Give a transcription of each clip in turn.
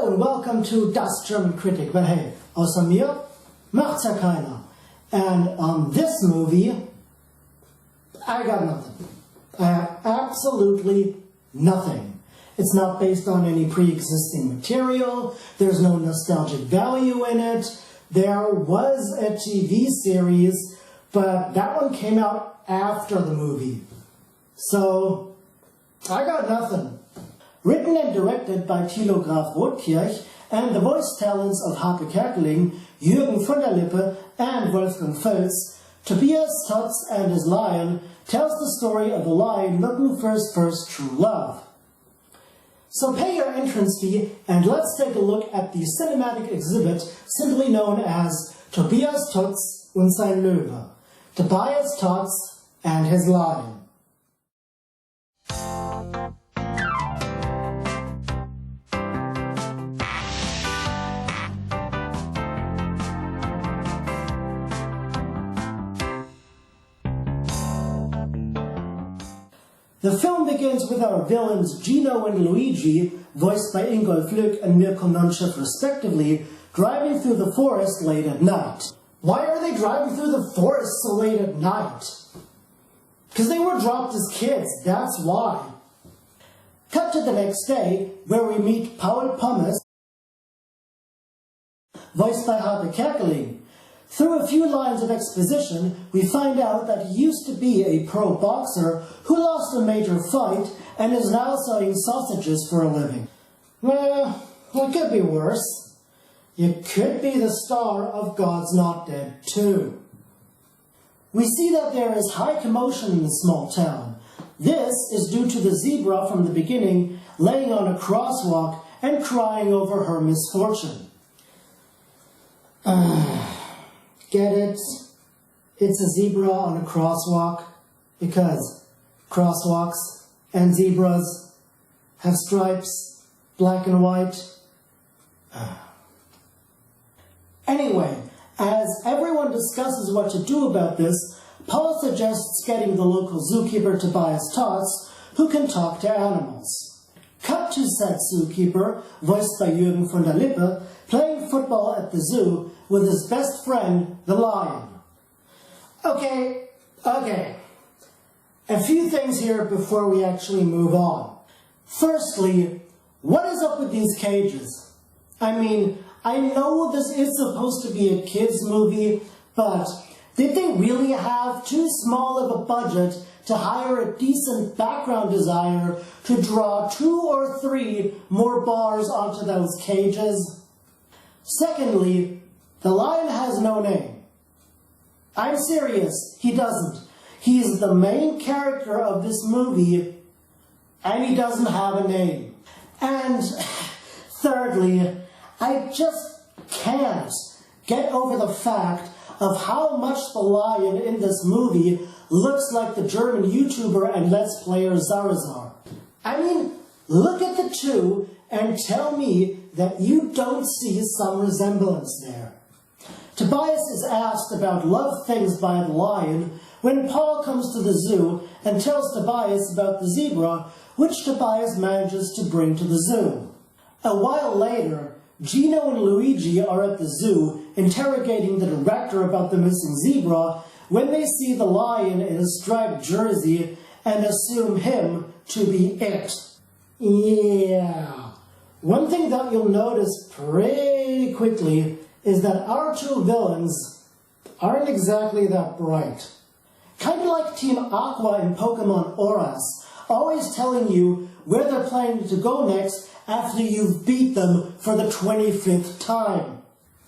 Hallo und welcome to Das German Kritic. But hey, außer mir macht's ja keiner. And on this movie, I got nothing. I have absolutely nothing. It's not based on any pre-existing material. There's no nostalgic value in it. There was a TV series, but that one came out after the movie. So, I got nothing. Written and directed by Thilo Graf Rothkirch, and the voice talents of Hape Kerkeling, Jürgen von der Lippe, and Wolfgang Völz, Tobias Totz and his lion tells the story of a lion looking for his first true love. So pay your entrance fee and let's take a look at the cinematic exhibit simply known as Tobias Totz und sein Löwe, Tobias Totz and his lion. The film begins with our villains Gino and Luigi, voiced by Ingolf Lück and Mirko Nonchef respectively, driving through the forest late at night. Why are they driving through the forest so late at night? Because they were dropped as kids, that's why. Cut to the next day, where we meet Paul Pommes, voiced by Hape Kerkeling. Through a few lines of exposition, we find out that he used to be a pro boxer who lost a major fight and is now selling sausages for a living. Well, it could be worse. You could be the star of God's Not Dead 2. We see that there is high commotion in the small town. This is due to the zebra from the beginning laying on a crosswalk and crying over her misfortune. Get it? It's a zebra on a crosswalk because crosswalks and zebras have stripes, black and white. Anyway, as everyone discusses what to do about this, Paul suggests getting the local zookeeper Tobias Totz, who can talk to animals. Cut to said zookeeper, voiced by Jürgen von der Lippe, playing football at the zoo with his best friend, the lion. Okay. A few things here before we actually move on. Firstly, what is up with these cages? I mean, I know this is supposed to be a kids' movie, but did they really have too small of a budget to hire a decent background designer to draw 2 or 3 more bars onto those cages? Secondly, the lion has no name. I'm serious, he doesn't. He's the main character of this movie, and he doesn't have a name. And thirdly, I just can't get over the fact of how much the lion in this movie looks like the German YouTuber and Let's Player Zarazar. I mean, look at the two and tell me that you don't see some resemblance there. Tobias is asked about love things by the lion when Paul comes to the zoo and tells Tobias about the zebra, which Tobias manages to bring to the zoo. A while later, Gino and Luigi are at the zoo interrogating the director about the missing zebra when they see the lion in a striped jersey and assume him to be it. Yeah. One thing that you'll notice pretty quickly is that our two villains aren't exactly that bright. Kind of like Team Aqua in Pokemon Auras, always telling you where they're planning to go next after you've beat them for the 25th time.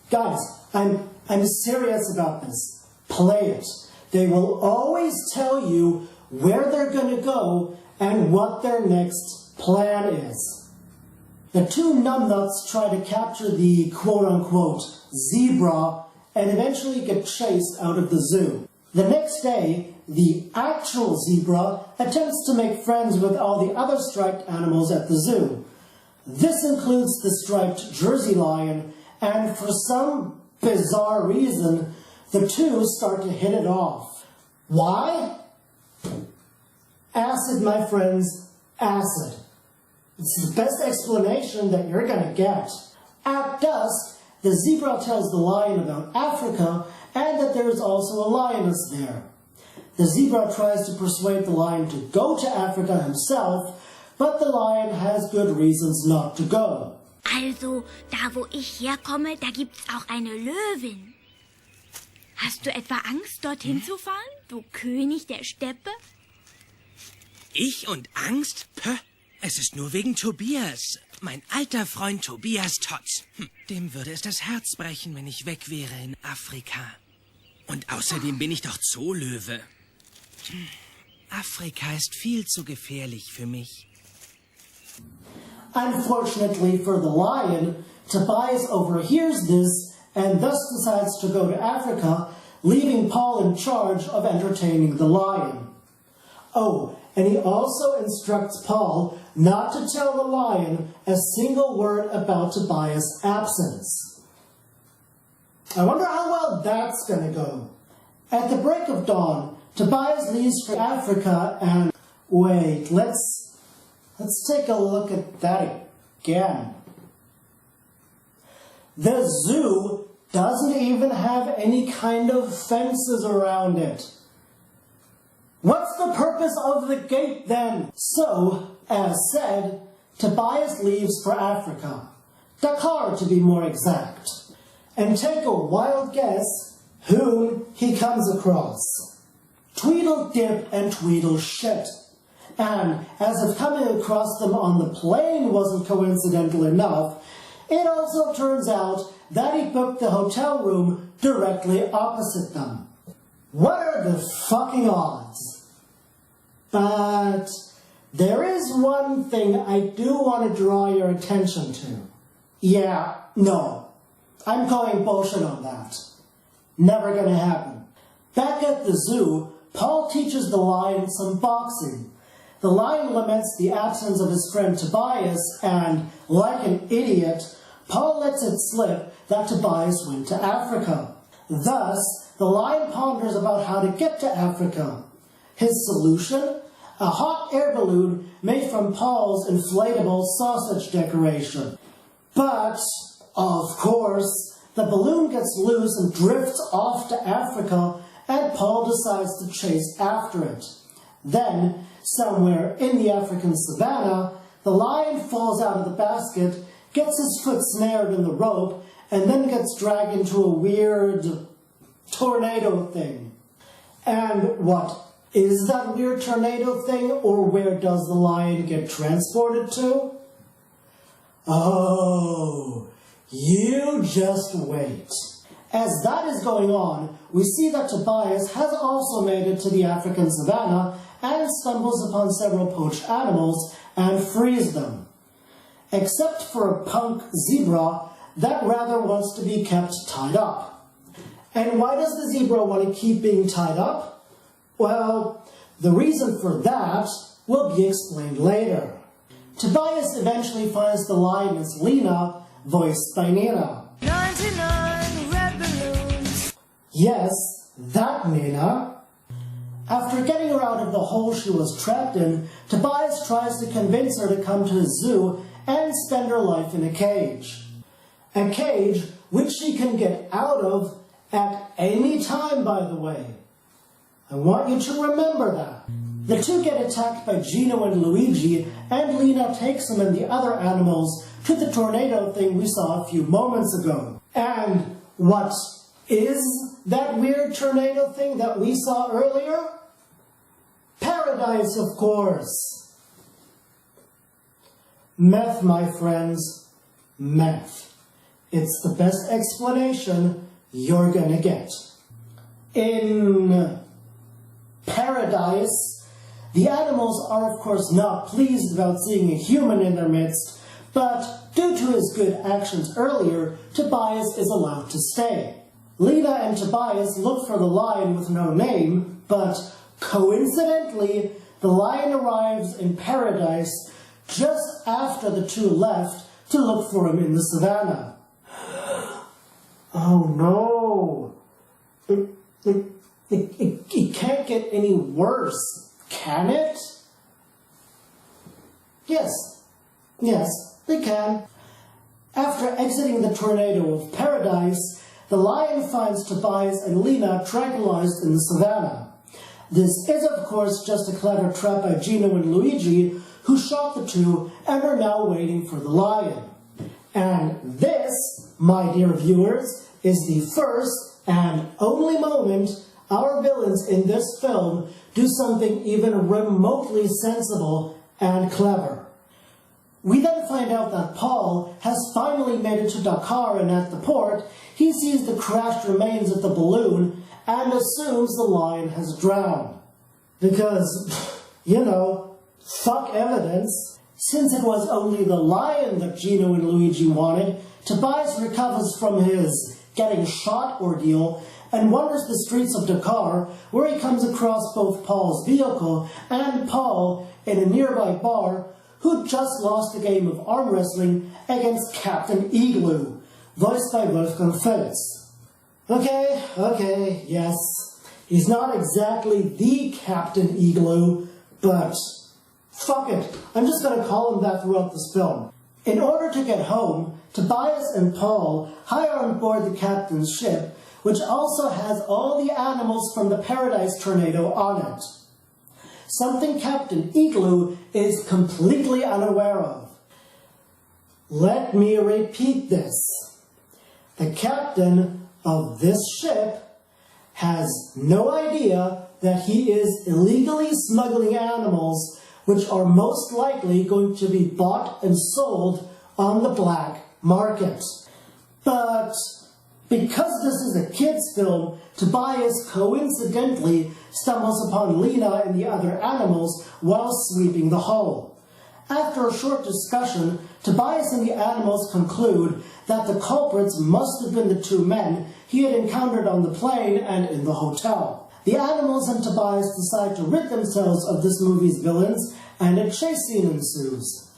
Guys, I'm serious about this. Play it. They will always tell you where they're going to go and what their next plan is. The two numbnuts try to capture the quote-unquote zebra and eventually get chased out of the zoo. The next day, the actual zebra attempts to make friends with all the other striped animals at the zoo. This includes the striped Jersey lion, and for some bizarre reason, the two start to hit it off. Why? Acid, my friends, acid. It's the best explanation that you're going to get. At dusk, the zebra tells the lion about Africa and that there is also a lioness there. The zebra tries to persuade the lion to go to Africa himself, but the lion has good reasons not to go. Also, da wo ich herkomme, da gibt's auch eine Löwin. Hast du etwa Angst, dorthin zu fahren, du König der Steppe? Ich und Angst? Pö, es ist nur wegen Tobias. Mein alter Freund Tobias Totz. Dem würde es das Herz brechen, wenn ich weg wäre in Afrika. Und außerdem bin ich doch Zoolöwe. Afrika ist viel zu gefährlich für mich. Unfortunately for the lion, Tobias overhears this and thus decides to go to Africa, leaving Paul in charge of entertaining the lion. Oh, and he also instructs Paul not to tell the lion a single word about Tobias' absence. I wonder how well that's going to go. At the break of dawn, Tobias leaves for Africa and... Wait, let's take a look at that again. The zoo doesn't even have any kind of fences around it. What's the purpose of the gate then? So, as said, Tobias leaves for Africa. Dakar, to be more exact. And take a wild guess whom he comes across. Tweedledip and Tweedleshit. And as if coming across them on the plane wasn't coincidental enough, it also turns out that he booked the hotel room directly opposite them. What are the fucking odds? But there is one thing I do want to draw your attention to. Yeah, no. I'm calling bullshit on that. Never gonna happen. Back at the zoo, Paul teaches the lion some boxing. The lion laments the absence of his friend Tobias, and, like an idiot, Paul lets it slip that Tobias went to Africa. Thus, the lion ponders about how to get to Africa. His solution? A hot air balloon made from Paul's inflatable sausage decoration. But, of course, the balloon gets loose and drifts off to Africa, and Paul decides to chase after it. Then, somewhere in the African savannah, the lion falls out of the basket, gets his foot snared in the rope, and then gets dragged into a weird tornado thing. And what is that weird tornado thing, or where does the lion get transported to? Oh, you just wait. As that is going on, we see that Tobias has also made it to the African savannah and stumbles upon several poached animals and frees them. Except for a punk zebra that rather wants to be kept tied up. And why does the zebra want to keep being tied up? Well, the reason for that will be explained later. Tobias eventually finds the lioness Nena, voiced by Nena. 99 red balloons. Yes, that Nena. After getting her out of the hole she was trapped in, Tobias tries to convince her to come to his zoo and spend her life in a cage. A cage which she can get out of at any time, by the way. I want you to remember that. The two get attacked by Gino and Luigi, and Nena takes them and the other animals to the tornado thing we saw a few moments ago. And what is that weird tornado thing that we saw earlier? Paradise, of course. Meth, my friends. Meth. It's the best explanation you're gonna get. In Paradise, the animals are of course not pleased about seeing a human in their midst, but due to his good actions earlier, Tobias is allowed to stay. Nena and Tobias look for the lion with no name, but coincidentally, the lion arrives in Paradise just after the two left to look for him in the savannah. Oh no! It can't get any worse, can it? Yes, it can. After exiting the tornado of paradise, the lion finds Tobias and Nena tranquilized in the savannah. This is, of course, just a clever trap by Gino and Luigi, who shot the two and are now waiting for the lion. And this, my dear viewers, is the first and only moment our villains in this film do something even remotely sensible and clever. We then find out that Paul has finally made it to Dakar, and at the port, he sees the crashed remains of the balloon and assumes the lion has drowned. Because, you know, fuck evidence. Since it was only the lion that Gino and Luigi wanted, Tobias recovers from his getting shot ordeal and wanders the streets of Dakar, where he comes across both Paul's vehicle and Paul in a nearby bar, who'd just lost a game of arm wrestling against Captain Igloo, voiced by Wolfgang Feltz. Okay, yes, he's not exactly the Captain Igloo, but fuck it, I'm just going to call him that throughout this film. In order to get home, Tobias and Paul hire on board the captain's ship, which also has all the animals from the Paradise tornado on it. Something Captain Igloo is completely unaware of. Let me repeat this. The captain of this ship has no idea that he is illegally smuggling animals which are most likely going to be bought and sold on the black market. But because this is a kids' film, Tobias coincidentally stumbles upon Nena and the other animals while sweeping the hull. After a short discussion, Tobias and the animals conclude that the culprits must have been the two men he had encountered on the plane and in the hotel. The animals and Tobias decide to rid themselves of this movie's villains, and a chase scene ensues.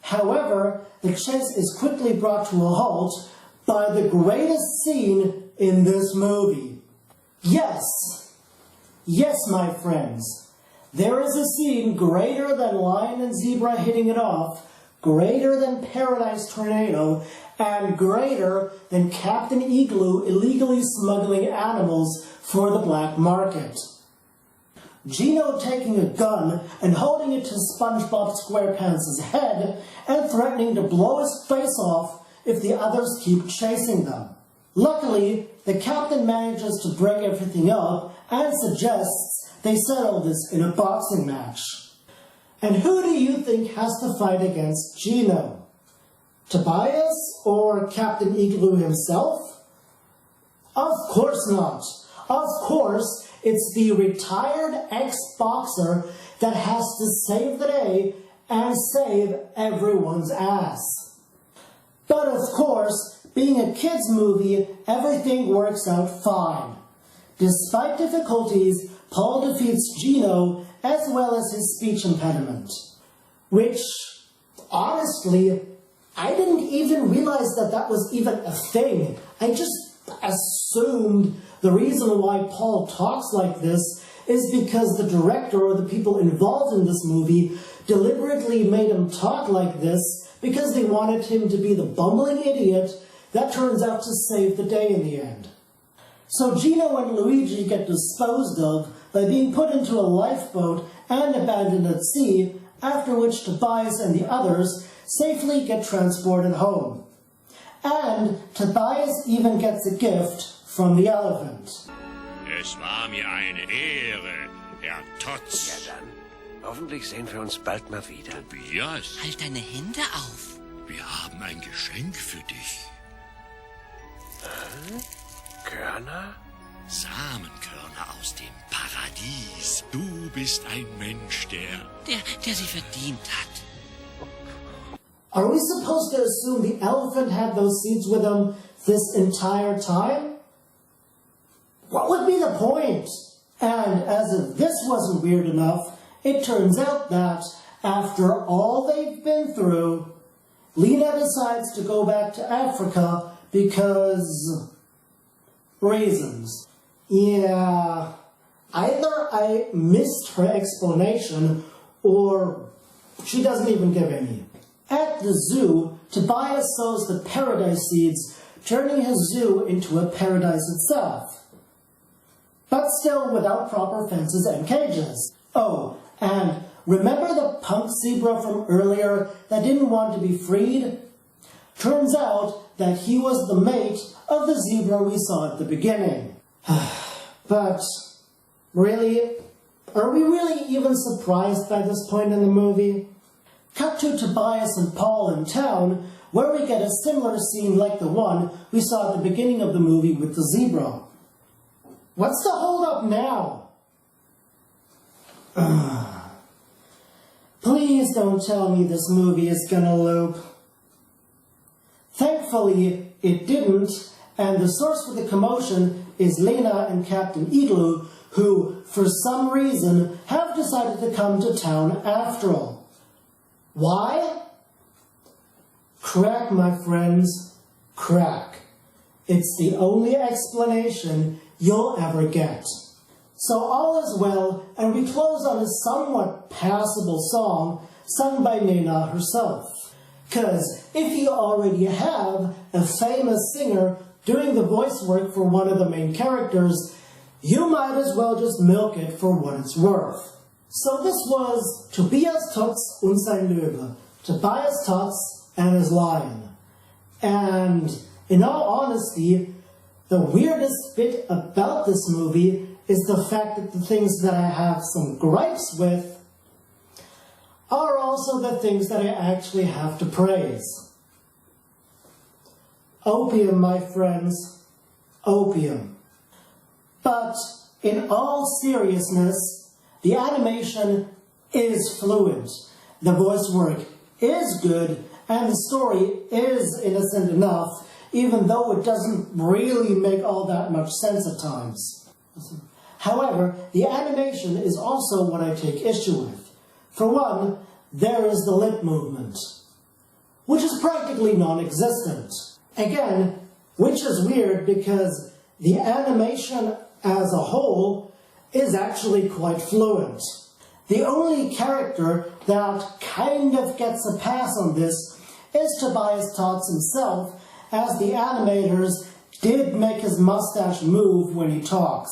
However, the chase is quickly brought to a halt by the greatest scene in this movie. Yes, my friends, there is a scene greater than lion and zebra hitting it off, greater than Paradise Tornado, and greater than Captain Igloo illegally smuggling animals for the black market. Gino taking a gun and holding it to SpongeBob SquarePants' head and threatening to blow his face off if the others keep chasing them. Luckily, the captain manages to break everything up and suggests they settle this in a boxing match. And who do you think has to fight against Gino? Tobias or Captain Igloo himself? Of course not. Of course, it's the retired ex-boxer that has to save the day and save everyone's ass. But of course, being a kids' movie, everything works out fine. Despite difficulties, Paul defeats Gino as well as his speech impediment. Which, honestly, I didn't even realize that was even a thing. I just assumed the reason why Paul talks like this is because the director or the people involved in this movie deliberately made him talk like this because they wanted him to be the bumbling idiot that turns out to save the day in the end. So Gino and Luigi get disposed of by being put into a lifeboat and abandoned at sea, after which Tobias and the others safely get transported home. And Tobias even gets a gift from the elephant. Es war mir eine Ehre, Herr Totz. Ja dann, hoffentlich sehen wir uns bald mal wieder. Tobias, Halt deine Hände auf. wir haben ein Geschenk für dich. Körner? Samenkörner aus dem Paradies. Du bist ein Mensch, Der sie verdient hat. Are we supposed to assume the elephant had those seeds with him this entire time? What would be the point? And as if this wasn't weird enough, it turns out that, after all they've been through, Nena decides to go back to Africa because... reasons. Yeah, either I missed her explanation, or she doesn't even give any. At the zoo, Tobias sows the paradise seeds, turning his zoo into a paradise itself. But still without proper fences and cages. Oh, and remember the punk zebra from earlier that didn't want to be freed? Turns out that he was the mate of the zebra we saw at the beginning. But, really? Are we really even surprised by this point in the movie? Cut to Tobias and Paul in town, where we get a similar scene like the one we saw at the beginning of the movie with the zebra. What's the hold-up now? Please don't tell me this movie is gonna loop. Thankfully, it didn't, and the source for the commotion is Nena and Captain Igloo, who, for some reason, have decided to come to town after all. Why? Crack, my friends, crack. It's the only explanation you'll ever get. So all is well, and we close on a somewhat passable song sung by Nena herself. 'Cause if you already have a famous singer doing the voice work for one of the main characters, you might as well just milk it for what it's worth. So this was Tobias Totz und sein Löwe, Tobias Totz and his lion. And in all honesty, the weirdest bit about this movie is the fact that the things that I have some gripes with are also the things that I actually have to praise. Opium, my friends, opium. But in all seriousness, the animation is fluent, the voice work is good, and the story is innocent enough, even though it doesn't really make all that much sense at times. However, the animation is also what I take issue with. For one, there is the lip movement, which is practically non-existent. Again, which is weird because the animation as a whole is actually quite fluent. The only character that kind of gets a pass on this is Tobias Totz himself, as the animators did make his mustache move when he talks.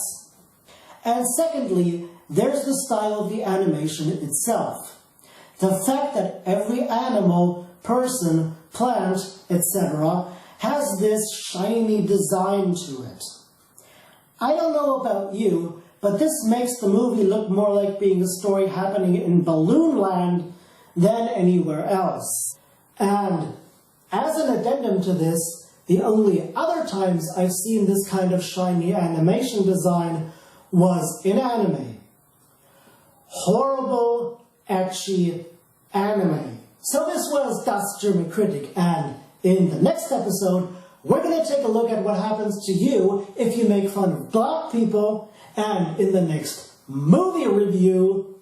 And secondly, there's the style of the animation itself. The fact that every animal, person, plant, etc. has this shiny design to it. I don't know about you, but this makes the movie look more like being a story happening in Balloon Land than anywhere else. And as an addendum to this, the only other times I've seen this kind of shiny animation design was in anime. Horrible, ecchi anime. So this was Das German Kritic, and in the next episode, we're going to take a look at what happens to you if you make fun of black people, and in the next movie review,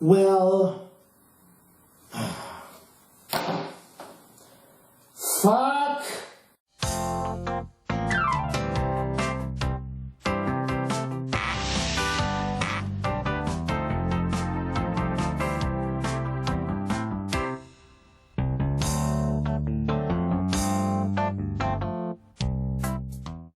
well, 5